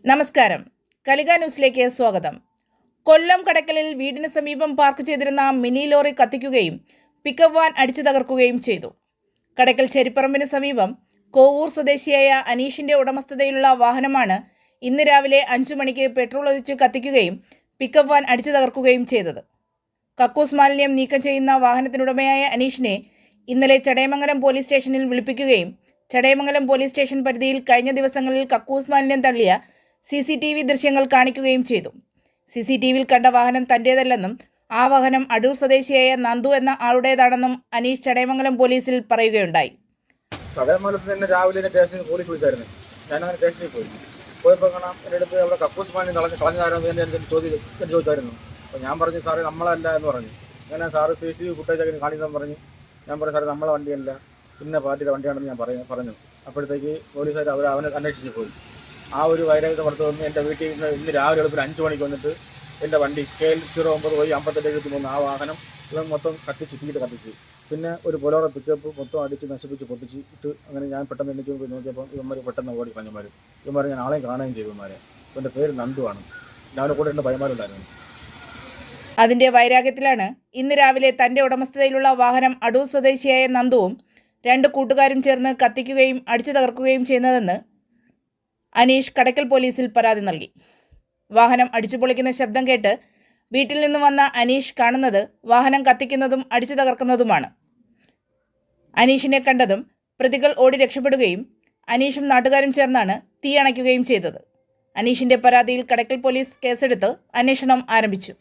നമസ്കാരം. കലിക ന്യൂസിലേക്ക് സ്വാഗതം. കൊല്ലം കടക്കലിൽ വീടിന് സമീപം പാർക്ക് ചെയ്തിരുന്ന മിനി ലോറി കത്തിക്കുകയും പിക്കപ്പ് വാൻ അടിച്ചു തകർക്കുകയും ചെയ്തു. കടക്കൽ ചെരിപ്പറമ്പിന് സമീപം കോവൂർ സ്വദേശിയായ അനീഷിന്റെ ഉടമസ്ഥതയിലുള്ള വാഹനമാണ് ഇന്ന് രാവിലെ 5 മണിക്ക് പെട്രോൾ ഒഴിച്ച് കത്തിക്കുകയും പിക്കപ്പ് വാൻ അടിച്ചു തകർക്കുകയും ചെയ്തത്. കക്കൂസ് മാലിന്യം നീക്കം ചെയ്യുന്ന വാഹനത്തിനുടമയായ അനീഷിനെ ഇന്നലെ ചടയമംഗലം പോലീസ് സ്റ്റേഷനിൽ വിളിപ്പിക്കുകയും ചടയമംഗലം പോലീസ് സ്റ്റേഷൻ പരിധിയിൽ കഴിഞ്ഞ ദിവസങ്ങളിൽ കക്കൂസ് മാലിന്യം തള്ളിയ CCTV ദൃശ്യങ്ങൾ കാണിക്കുകയും ചെയ്തു. CCTVയിൽ കണ്ട വാഹനം തന്റേതല്ലെന്നും ആ വാഹനം അടൂർ സ്വദേശിയായ നന്ദു എന്ന ആളുടേതാണെന്നും അനീഷ് ചടയമംഗലം പോലീസിൽ പറയുകയുണ്ടായി. ചടയമംഗലത്ത് തന്നെ രാവിലെ സ്റ്റേഷനിൽ പോലീസ് വിളിച്ചായിരുന്നു. ഞാനങ്ങനെ സ്റ്റേഷനിൽ പോയപ്പോൾ കാണാം എൻ്റെ അടുത്ത് അവിടെ കക്കൂസ് മാലിന്യം കളഞ്ഞതായിരുന്നു എൻ്റെ ചോദിച്ചായിരുന്നു. അപ്പോൾ ഞാൻ പറഞ്ഞു സാറേ നമ്മളല്ല എന്ന് പറഞ്ഞു. അങ്ങനെ സാറ് CCTV ഫുട്ടേജ് കാണിക്കാൻ പറഞ്ഞു. ഞാൻ പറഞ്ഞു സാറേ നമ്മളെ വണ്ടിയല്ല, ഇന്ന പാർട്ടിയുടെ വണ്ടിയാണെന്ന് ഞാൻ പറഞ്ഞു. അപ്പോഴത്തേക്ക് പോലീസുകാർ അവനെ അന്വേഷിച്ച് പോയി. ആ ഒരു വൈരാഗ്യത്തെ പുറത്ത് വന്ന് എൻ്റെ വീട്ടിൽ ഇന്ന് രാവിലെ എളുപ്പം 5 മണിക്ക് വന്നിട്ട് എൻ്റെ വണ്ടി KL 09 ആ വാഹനം ഇവൻ മൊത്തം കത്തിച്ച് പിന്നെ ഒരു ബൊലേറോ പിക്കപ്പ് മൊത്തം അടിച്ച് നശിപ്പിച്ച് പൊട്ടിച്ചിട്ട് അങ്ങനെ ഞാൻ പെട്ടെന്ന് എണ്ണിച്ച് പോയി നോക്കിയപ്പോൾ ഇവന്മാർ പെട്ടെന്ന് ഓടി ഇവന്മാർ ഞാൻ ആളെയും കാണുകയും ചെയ്തു. ഇവൻ്റെ പേര് നന്ദുവാണ്. അവൻ്റെ കൂടെ 2 പയ്യന്മാരുണ്ടായിരുന്നു. അതിന്റെ വൈരാഗ്യത്തിലാണ് ഇന്ന് രാവിലെ തന്റെ ഉടമസ്ഥതയിലുള്ള വാഹനം അടൂർ സ്വദേശിയായ നന്ദുവും 2 കൂട്ടുകാരും ചേർന്ന് കത്തിക്കുകയും അടിച്ചു തകർക്കുകയും ചെയ്യുന്നതെന്ന് അനീഷ് കടക്കൽ പോലീസിൽ പരാതി നൽകി. വാഹനം അടിച്ചുപൊളിക്കുന്ന ശബ്ദം കേട്ട് വീട്ടിൽ നിന്ന് വന്ന അനീഷ് കാണുന്നത് വാഹനം കത്തിക്കുന്നതും അടിച്ചു തകർക്കുന്നതുമാണ്. അനീഷിനെ കണ്ടതും പ്രതികൾ ഓടി രക്ഷപ്പെടുകയും അനീഷും നാട്ടുകാരും ചേർന്നാണ് തീ അണയ്ക്കുകയും ചെയ്തത്. അനീഷിന്റെ പരാതിയിൽ കടക്കൽ പോലീസ് കേസെടുത്ത് അന്വേഷണം ആരംഭിച്ചു.